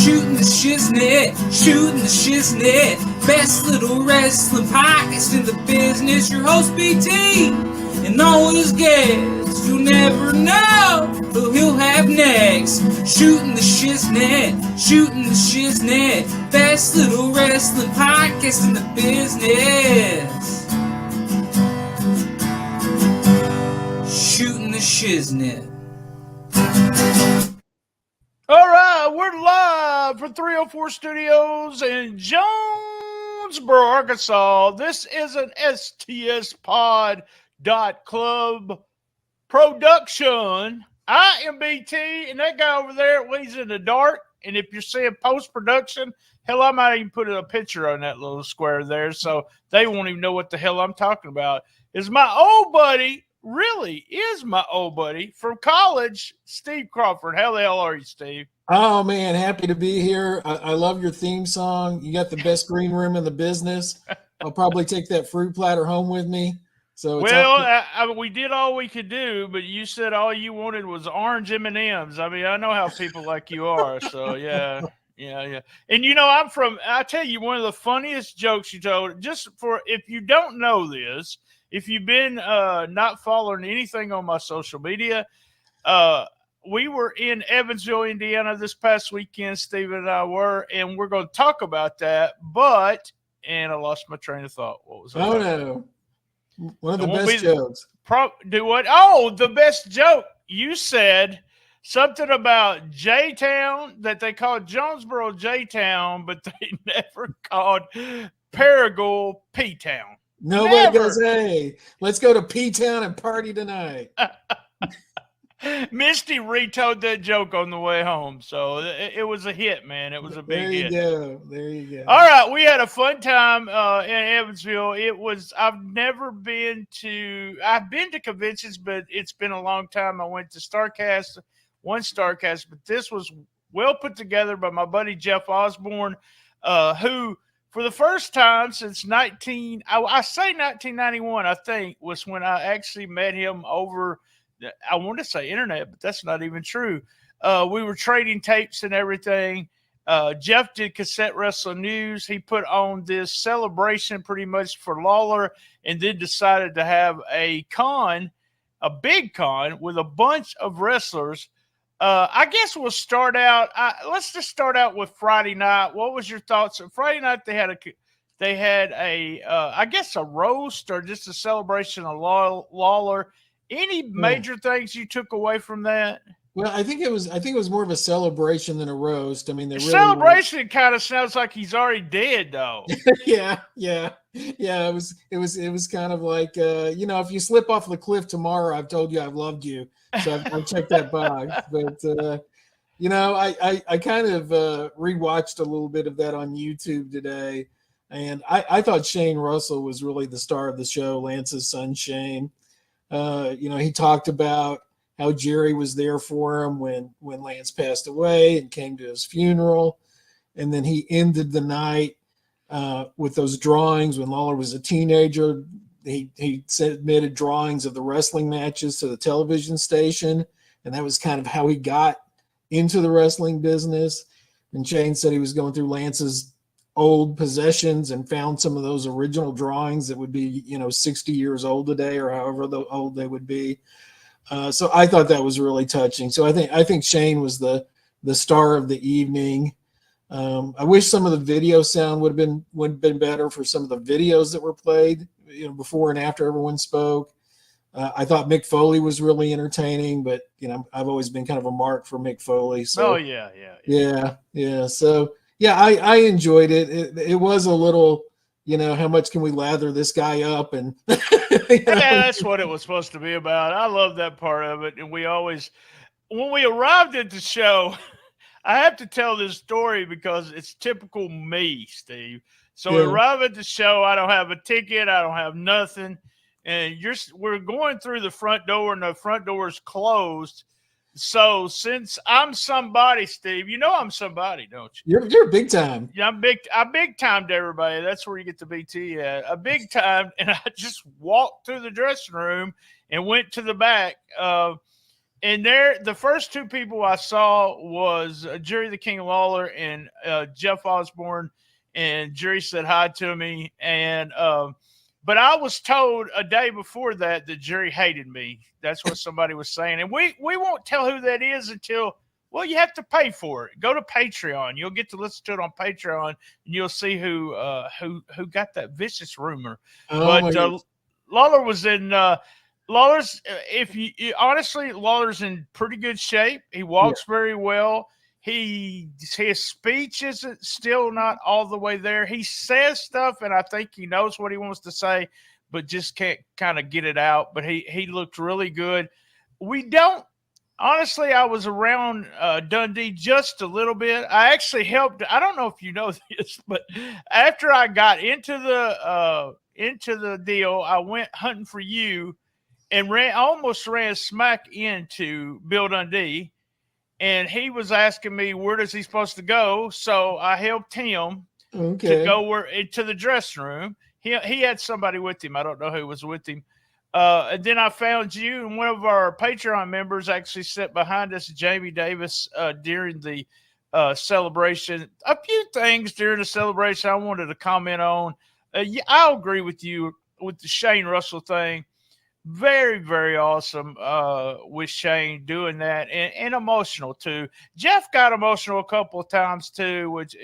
shooting the shiznit, shooting the shiznit. Best little wrestling podcast in the business. Your host BT and all his guests. You'll never know who he'll have next. Shooting the shiznit, shooting the shiznit. Best little wrestling podcast in the business. Shooting the shiznit. All right, we're live from 304 Studios in Jonesboro, Arkansas. This is an STSpod.club production. I am BT, and that guy over there leads in the dark. And if you're seeing post-production, hell, I might even put a picture on that little square there so they won't even know what the hell I'm talking about. Is my old buddy, really is my old buddy from college, Steve Crawford. How the hell are you, Steve? Oh, man, happy to be here. I love your theme song. You got the best green room in the business. I'll probably take that fruit platter home with me. So we did all we could do, but you said all you wanted was orange M&Ms. I mean, I know how people like you are. So, yeah. And, you know, I tell you, one of the funniest jokes you told, just for if you don't know this, if you've been not following anything on my social media, we were in Evansville, Indiana this past weekend, Steve and I were, and we're going to talk about that. And I lost my train of thought. What was that? Oh, no. One of the best jokes. Do what? Oh, the best joke. You said something about J-Town, that they called Jonesboro J-Town, but they never called Paragould P-Town. Nobody goes, hey, let's go to P-Town and party tonight. Misty retold that joke on the way home, so it was a hit, man. It was a big hit. There you go. All right, we had a fun time in Evansville. I've been to conventions, but it's been a long time. I went to one Starcast, but this was well put together by my buddy Jeff Osborne, who for the first time since 1991, I think, was when I actually met him over, I want to say internet, but that's not even true. We were trading tapes and everything. Jeff did Cassette Wrestling News. He put on this celebration pretty much for Lawler, and then decided to have a big con with a bunch of wrestlers. I guess we'll start out. Let's just start out with Friday night. What was your thoughts? Friday night they had a I guess a roast or just a celebration of Lawler. Any major things you took away from that? Well, I think it was more of a celebration than a roast. I mean, the celebration kind of sounds like he's already dead, though. Yeah. It was kind of like if you slip off the cliff tomorrow, I've told you I've loved you. So I've checked that box. But I kind of rewatched a little bit of that on YouTube today, and I thought Shane Russell was really the star of the show. Lance's son Shane. He talked about how Jerry was there for him when Lance passed away and came to his funeral. And then he ended the night with those drawings when Lawler was a teenager. He submitted drawings of the wrestling matches to the television station. And that was kind of how he got into the wrestling business. And Shane said he was going through Lance's old possessions and found some of those original drawings that would be 60 years old today or however old they would be. So I thought that was really touching. So I think Shane was the star of the evening. I wish some of the video sound would have been better for some of the videos that were played before and after everyone spoke. I thought Mick Foley was really entertaining, but I've always been kind of a mark for Mick Foley. So yeah. So yeah, I enjoyed it. It was a little, how much can we lather this guy up? And yeah, that's what it was supposed to be about. I love that part of it. And when we arrived at the show, I have to tell this story because it's typical me, Steve. So we arrive at the show. I don't have a ticket. I don't have nothing. And we're going through the front door, and the front door is closed. So since I'm somebody, Steve, I'm somebody, don't you? You're big time. Yeah, I'm big time to everybody. That's where you get the BT at. A big time, and I just walked through the dressing room and went to the back. And there, the first two people I saw was Jerry the King Lawler and Jeff Osborne. And Jerry said hi to me. And but I was told a day before that Jerry hated me. That's what somebody was saying. And we won't tell who that is until, well, you have to pay for it. Go to Patreon. You'll get to listen to it on Patreon, and you'll see who got that vicious rumor. Oh, But Lawler was in. Lawler's, honestly, Lawler's in pretty good shape. He walks very well. His speech isn't still not all the way there. He says stuff, and I think he knows what he wants to say, but just can't kind of get it out. But he looked really good. Honestly, I was around Dundee just a little bit. I actually helped. I don't know if you know this, but after I got into the deal, I went hunting for you. And almost ran smack into Bill Dundee, and he was asking me where does he supposed to go. So I helped him to go into the dressing room. He had somebody with him. I don't know who was with him. And then I found you, and one of our Patreon members actually sat behind us, Jamie Davis, during the celebration. A few things during the celebration I wanted to comment on. I'll agree with you with the Shane Russell thing. Very, very awesome with Shane doing that, and emotional too. Jeff got emotional a couple of times too, which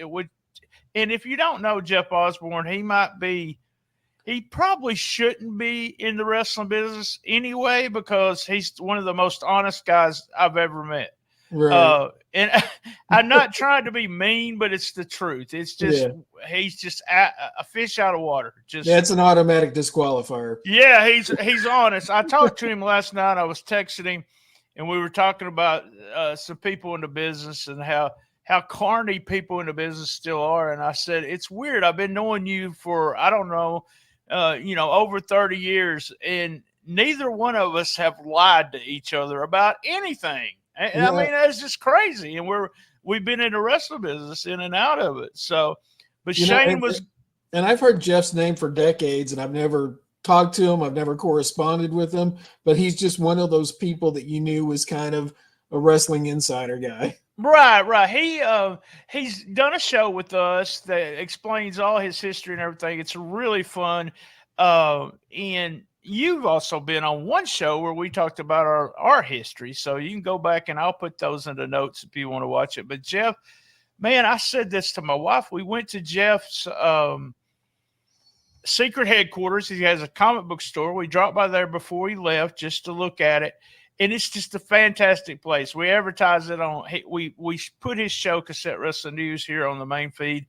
and if you don't know Jeff Osborne, he probably shouldn't be in the wrestling business anyway, because he's one of the most honest guys I've ever met. Right. And I'm not trying to be mean, but it's the truth. It's just he's just a fish out of water. That's an automatic disqualifier. Yeah, he's honest. I talked to him last night. I was texting him, and we were talking about some people in the business and how corny people in the business still are. And I said, it's weird. I've been knowing you for, I don't know, over 30 years, and neither one of us have lied to each other about anything. And I mean, that's just crazy. And we've been in the wrestling business in and out of it. So, but Shane was. And I've heard Jeff's name for decades, and I've never talked to him. I've never corresponded with him, but he's just one of those people that you knew was kind of a wrestling insider guy. Right. He's done a show with us that explains all his history and everything. It's really fun. And you've also been on one show where we talked about our history. So you can go back, and I'll put those in the notes if you want to watch it. But Jeff, man, I said this to my wife. We went to Jeff's secret headquarters. He has a comic book store. We dropped by there before he left just to look at it. And it's just a fantastic place. We advertise it on, we put his show, Cassette Wrestling News, here on the main feed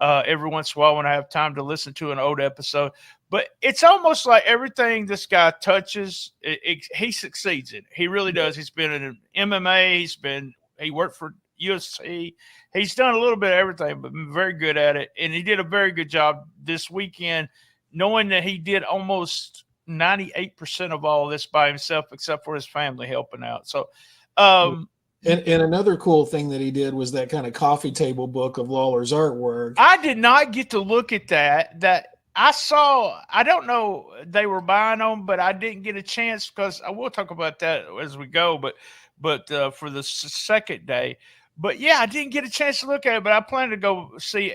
every once in a while when I have time to listen to an old episode. But it's almost like everything this guy touches, he succeeds in. He really does. He's been in MMA. He worked for UFC. He's done a little bit of everything, but been very good at it. And he did a very good job this weekend, knowing that he did almost 98% of all this by himself, except for his family helping out. So, and another cool thing that he did was that kind of coffee table book of Lawler's artwork. I did not get to look at that I saw. I don't know, they were buying them, but I didn't get a chance, because I will talk about that as we go. But for the second day, but yeah, I didn't get a chance to look at it. But I plan to go see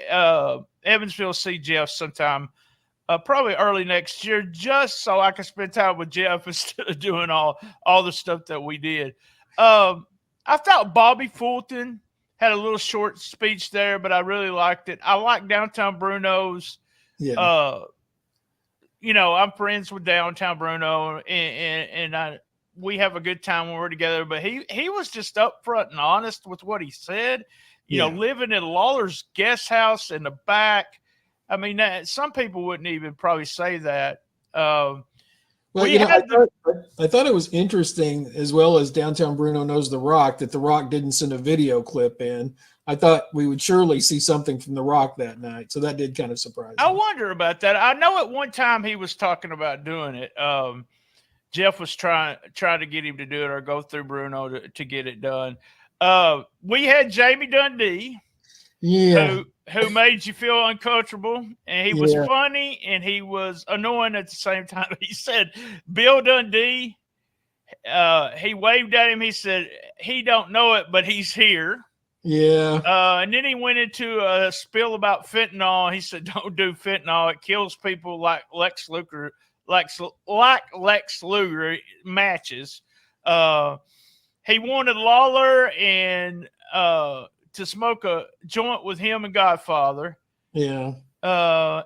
Evansville, see Jeff sometime. Probably early next year, just so I can spend time with Jeff instead of doing all the stuff that we did. I thought Bobby Fulton had a little short speech there, but I really liked it. I like Downtown Bruno's. Yeah. I'm friends with Downtown Bruno, and we have a good time when we're together. But he was just upfront and honest with what he said. Living in Lawler's guest house in the back. I mean, some people wouldn't even probably say that. I thought it was interesting, as well as Downtown Bruno knows The Rock, that The Rock didn't send a video clip in. I thought we would surely see something from The Rock that night. So that did kind of surprise me. I wonder about that. I know at one time he was talking about doing it. Jeff was trying to get him to do it, or go through Bruno to get it done. We had Jamie Dundee. Yeah. Who made you feel uncomfortable, and he was funny, and he was annoying at the same time. He said Bill Dundee he waved at him. He said, he don't know it, but he's here. Yeah. And then he went into a spiel about fentanyl. He said, don't do fentanyl. It kills people like Lex Luger, like Lex Luger matches. He wanted Lawler and to smoke a joint with him and Godfather. Yeah.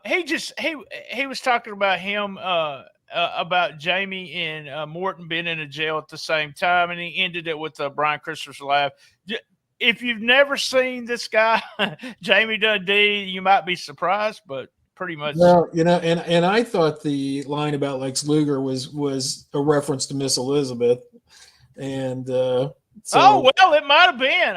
He was talking about him about Jamie and Morton being in a jail at the same time, and he ended it with Brian Christopher's laugh. If you've never seen this guy, Jamie Dundee, you might be surprised, but pretty much. Well, and I thought the line about Lex Luger was a reference to Miss Elizabeth, and so, oh well, it might have been.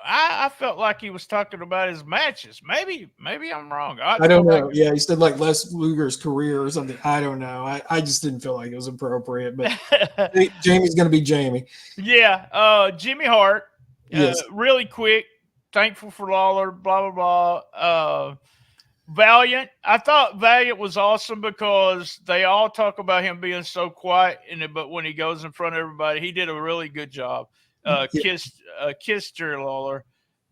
I felt like he was talking about his matches. Maybe I'm wrong. I don't know. Yeah, he said like Les Luger's career or something. I don't know. I just didn't feel like it was appropriate. But Jamie's going to be Jamie. Yeah. Jimmy Hart. Yes. Really quick. Thankful for Lawler. Blah blah blah. Valiant. I thought Valiant was awesome because they all talk about him being so quiet, but when he goes in front of everybody, he did a really good job. Kissed Jerry Lawler.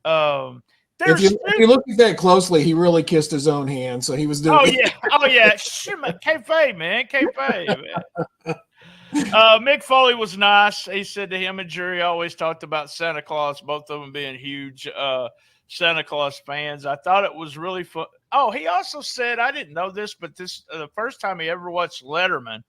If you look at that closely, he really kissed his own hand, so he was doing. Oh yeah. Kayfabe, man. Kayfabe. Mick Foley was nice. He said to him and Jerry always talked about Santa Claus, both of them being huge Santa Claus fans. I thought it was really fun. Oh, he also said, I didn't know this, but this the first time he ever watched Letterman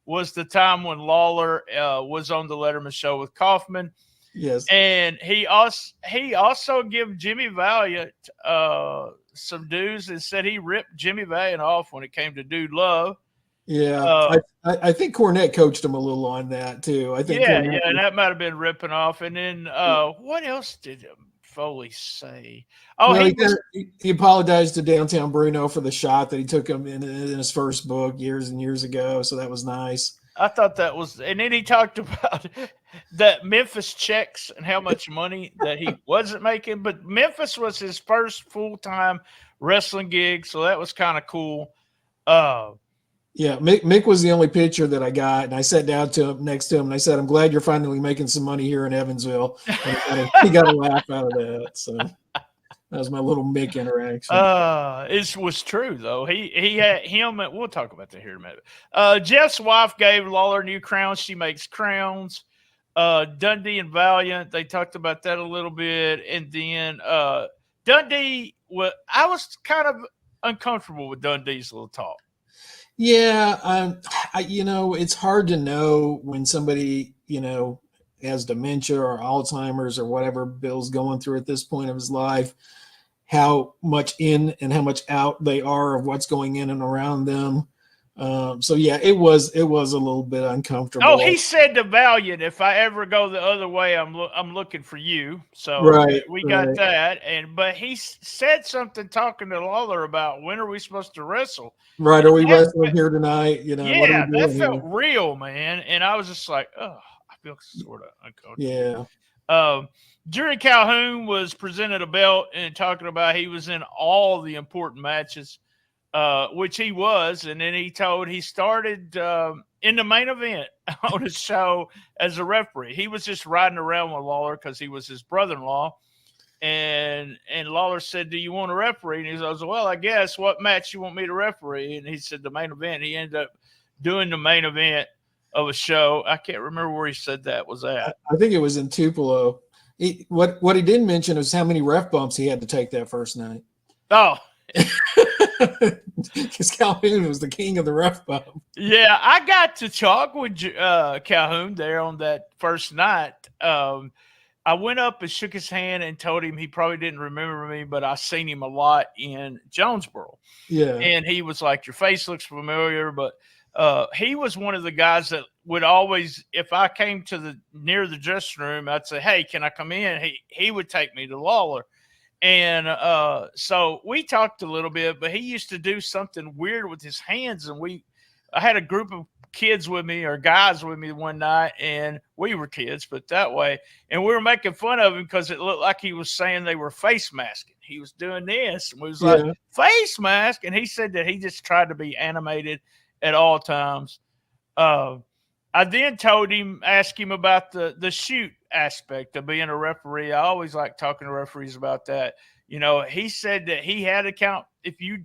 was the time when Lawler was on the Letterman show with Kaufman. Yes. And he also gave Jimmy Valiant some dues and said he ripped Jimmy Valiant off when it came to Dude Love. Yeah. I think Cornette coached him a little on that too. I think. Yeah, and that might have been ripping off. And then what else did Foley say? Oh, well, he apologized to Downtown Bruno for the shot that he took him in his first book years and years ago. So that was nice. I thought that was, and then he talked about that Memphis checks and how much money that he wasn't making, but Memphis was his first full-time wrestling gig, so that was kind of cool. Yeah, Mick was the only pitcher that I got, and I sat down next to him, and I said, "I'm glad you're finally making some money here in Evansville." And he got a laugh out of that. So that was my little Mick interaction. It was true though. He had him. We'll talk about that here in a minute. Jeff's wife gave Lawler new crowns. She makes crowns. Dundee and Valiant, they talked about that a little bit, and then Dundee. I was kind of uncomfortable with Dundee's little talk. Yeah, it's hard to know when somebody has dementia or Alzheimer's or whatever Bill's going through at this point of his life, how much in and how much out they are of what's going in and around them. So yeah, it was a little bit uncomfortable. Oh, he said to Valiant, if I ever go the other way, I'm looking for you. So we got that. But he said something talking to Lawler about when are we supposed to wrestle? Right. Are we wrestling here tonight? Yeah, that felt real, man. And I was just like, oh, I feel sort of uncomfortable. Yeah. Jerry Calhoun was presented a belt and talking about he was in all the important matches. Which he was, and then he started in the main event on his show as a referee. He was just riding around with Lawler because he was his brother-in-law, and Lawler said, "Do you want to referee?" And he goes, "Well, I guess. What match you want me to referee?" And he said, "The main event." He ended up doing the main event of a show. I can't remember where he said that was at. I think it was in Tupelo. What he didn't mention is how many ref bumps he had to take that first night. Oh. Because Calhoun was the king of the ref bump. Yeah, I got to talk with Calhoun there on that first night. I went up and shook his hand and told him he probably didn't remember me, but I seen him a lot in Jonesboro. Yeah. And he was like, your face looks familiar, but he was one of the guys that would always, if I came to near the dressing room, I'd say, hey, can I come in? He would take me to Lawler. And so we talked a little bit, but he used to do something weird with his hands. And I had a group of kids with me or guys with me one night, and we were kids, but that way. And we were making fun of him because it looked like he was saying they were face masking. He was doing this, and we was like, face mask. And he said that he just tried to be animated at all times. I then asked him about the shoot aspect of being a referee. I always like talking to referees about that. You know, he said that he had to count if you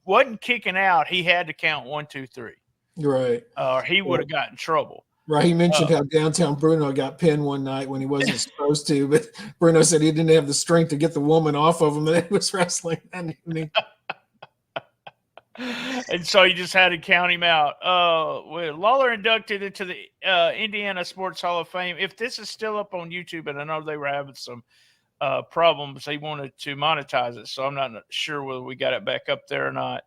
wasn't kicking out, he had to count 1, 2, 3. Right. Or he would have got in trouble. Right. He mentioned how downtown Bruno got pinned one night when he wasn't supposed to, but Bruno said he didn't have the strength to get the woman off of him that he was wrestling. And so he just had to count him out. Lawler inducted into the Indiana Sports Hall of Fame. If this is still up on YouTube, and I know they were having some problems, they wanted to monetize it, so I'm not sure whether we got it back up there or not.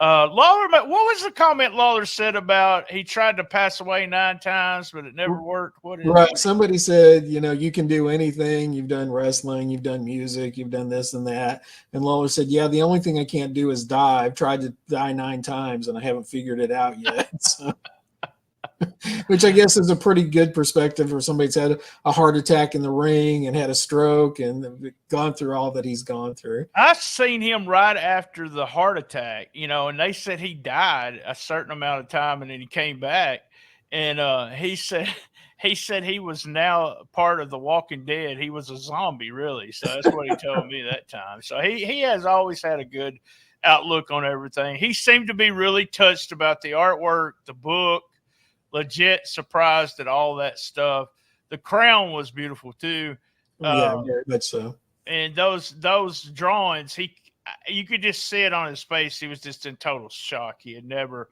Lawler, what was the comment Lawler said about he tried to pass away 9 times, but it never worked? Right. Somebody said, you know, you can do anything. You've done wrestling, you've done music, you've done this and that. And Lawler said, yeah, the only thing I can't do is die. I've tried to die 9 times and I haven't figured it out yet. So. Which I guess is a pretty good perspective for somebody that's had a heart attack in the ring and had a stroke and gone through all that he's gone through. I seen him right after the heart attack, you know, and they said he died a certain amount of time and then he came back. And he said he was now part of the Walking Dead. He was a zombie, really. So that's what he told me that time. So he has always had a good outlook on everything. He seemed to be really touched about the artwork, the book. Legit surprised at all that stuff. The crown was beautiful too. Yeah, very much so. And those drawings, you could just see it on his face. He was just in total shock. He had never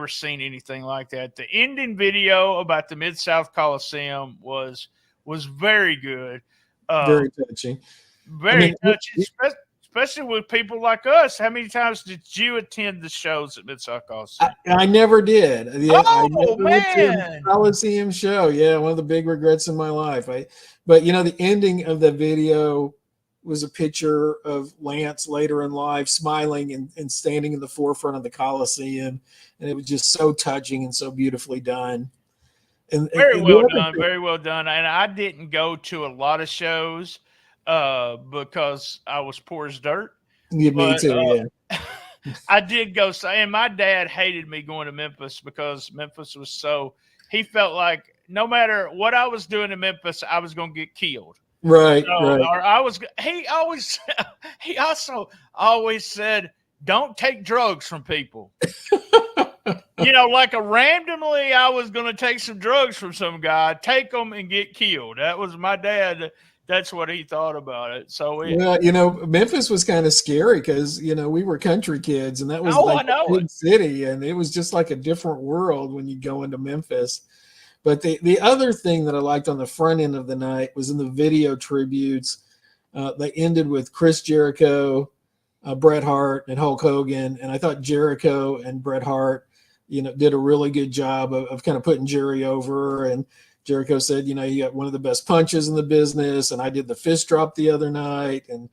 seen anything like that. The ending video about the Mid-South Coliseum was very good. Very touching. Very touching. Especially with people like us. How many times did you attend the shows at Mid-South Coliseum? I never did. Yeah, I never went to a Coliseum show. Yeah, one of the big regrets in my life. But you know, the ending of the video was a picture of Lance later in life smiling and standing in the forefront of the Coliseum. And it was just so touching and so beautifully done. Very well done. And I didn't go to a lot of shows. Because I was poor as dirt. Yeah, me too, yeah. I did go, and my dad hated me going to Memphis because Memphis was he felt like no matter what I was doing in Memphis, I was going to get killed. Right, right. Or he also always said, don't take drugs from people. You know, like randomly I was going to take some drugs from some guy, take them and get killed. That was my dad. That's what he thought about it. So, well, you know, Memphis was kind of scary because, you know, we were country kids and that was like a big city and it was just like a different world when you go into Memphis. But the other thing that I liked on the front end of the night was in the video tributes. They ended with Chris Jericho, Bret Hart, and Hulk Hogan. And I thought Jericho and Bret Hart, you know, did a really good job of kind of putting Jerry over. And Jericho said, you know, you got one of the best punches in the business. And I did the fist drop the other night. And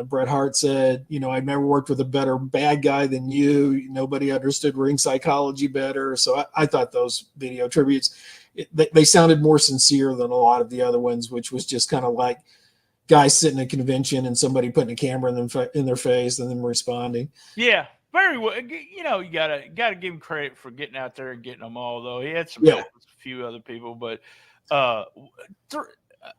Bret Hart said, you know, I've never worked with a better bad guy than you. Nobody understood ring psychology better. So I thought those video tributes, they sounded more sincere than a lot of the other ones, which was just kind of like guys sitting at a convention and somebody putting a camera in their face and then responding. Yeah. Very well. You know, you gotta give him credit for getting out there and getting them all. Though he had some help with a few other people, but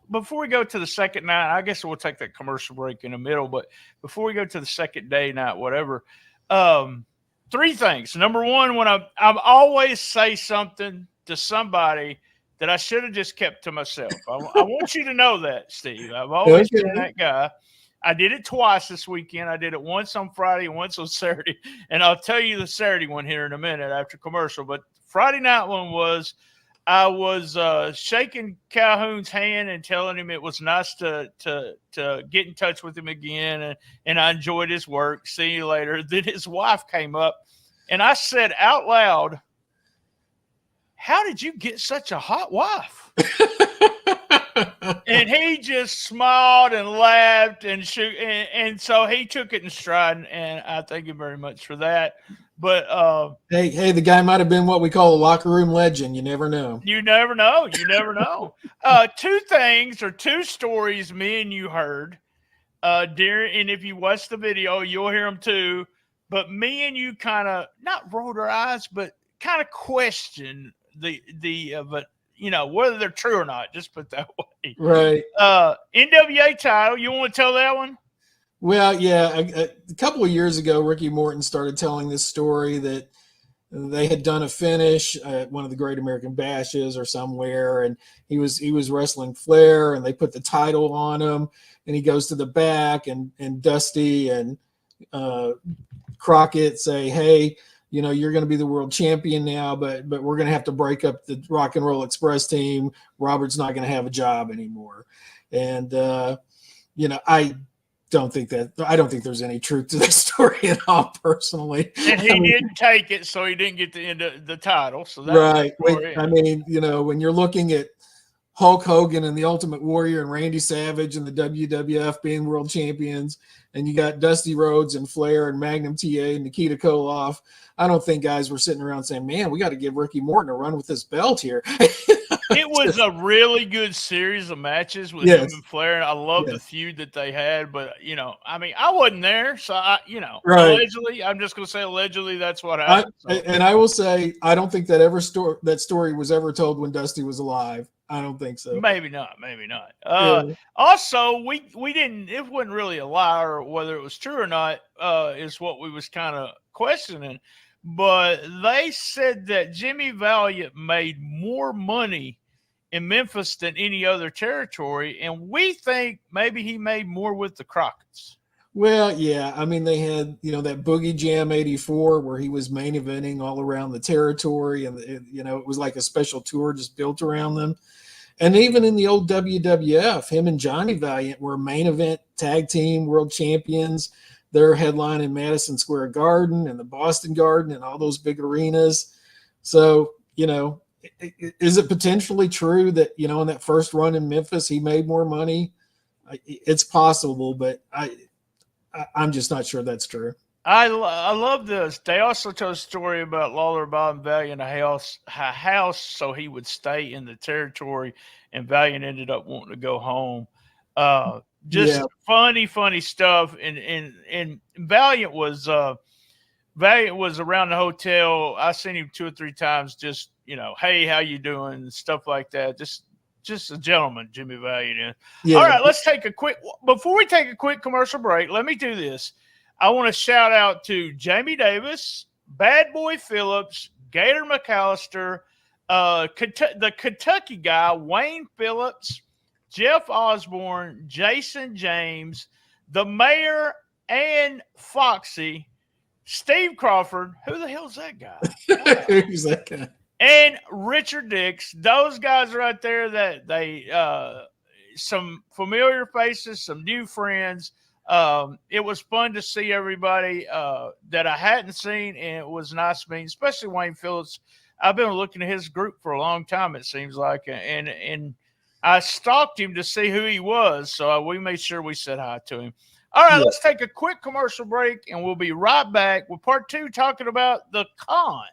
before we go to the second night, I guess we'll take that commercial break in the middle. But before we go to the second day, night, whatever, 3 things. Number one, when I always say something to somebody that I should have just kept to myself. I want you to know that, Steve. I've always been that guy. I did it twice this weekend. I did it once on Friday and once on Saturday. And I'll tell you the Saturday one here in a minute after commercial. But Friday night one was, I was shaking Calhoun's hand and telling him it was nice to get in touch with him again. And I enjoyed his work. See you later. Then his wife came up and I said out loud, how did you get such a hot wife? And he just smiled and laughed and so he took it in stride, and I thank him very much for that. But hey, the guy might have been what we call a locker room legend. You never know. You never know. 2 things or 2 stories me and you heard during, and if you watch the video, you'll hear them too. But me and you kind of not rolled our eyes, but kind of question but whether they're true or not. Just put that way. Right. NWA title. You want to tell that one? Well, yeah. A couple of years ago, Ricky Morton started telling this story that they had done a finish at one of the Great American Bashes or somewhere, and he was wrestling Flair, and they put the title on him, and he goes to the back, and Dusty and Crockett say, "Hey, you're going to be the world champion now, but we're going to have to break up the Rock and Roll Express team. Robert's not going to have a job anymore." And I don't think there's any truth to this story at all, personally. And he didn't take it, so he didn't get the end of the title. So that right. When you're looking at Hulk Hogan and the Ultimate Warrior and Randy Savage and the WWF being world champions, and you got Dusty Rhodes and Flair and Magnum TA and Nikita Koloff, I don't think guys were sitting around saying, "Man, we got to give Ricky Morton a run with this belt here." It was a really good series of matches with him and Flair. I love the feud that they had, but I wasn't there, so allegedly, I'm just going to say allegedly that's what happened. And I will say, I don't think that story was ever told when Dusty was alive. I don't think so. Maybe not. Also, we didn't. It wasn't really a lie, or whether it was true or not is what we was kind of questioning. But they said that Jimmy Valiant made more money in Memphis than any other territory, and we think maybe he made more with the Crockett's. Well, yeah. I mean, they had, that Boogie Jam 84 where he was main eventing all around the territory, and, it was like a special tour just built around them. And even in the old WWF, him and Johnny Valiant were main event tag team world champions. They're headlining Madison Square Garden and the Boston Garden and all those big arenas. So, is it potentially true that, in that first run in Memphis, he made more money? It's possible, but I'm just not sure that's true. I love this. They also told a story about Lawler buying Valiant a house so he would stay in the territory, and Valiant ended up wanting to go home. Funny stuff. And Valiant was around the hotel. I seen him 2 or 3 times. Just hey, how you doing? Stuff like that. Just a gentleman, Jimmy Valiant is. Yeah. All right, before we take a quick commercial break, let me do this. I want to shout out to Jamie Davis, Bad Boy Phillips, Gator McAllister, the Kentucky guy, Wayne Phillips, Jeff Osborne, Jason James, the mayor, and Foxy, Steve Crawford. Who the hell's that guy? Who's that guy? And Richard Dix. Those guys right there, that they some familiar faces, some new friends. It was fun to see everybody that I hadn't seen, and it was nice meeting, especially Wayne Phillips. I've been looking at his group for a long time, it seems like, and I stalked him to see who he was, so we made sure we said hi to him. All right, Let's take a quick commercial break, and we'll be right back with part 2 talking about the con.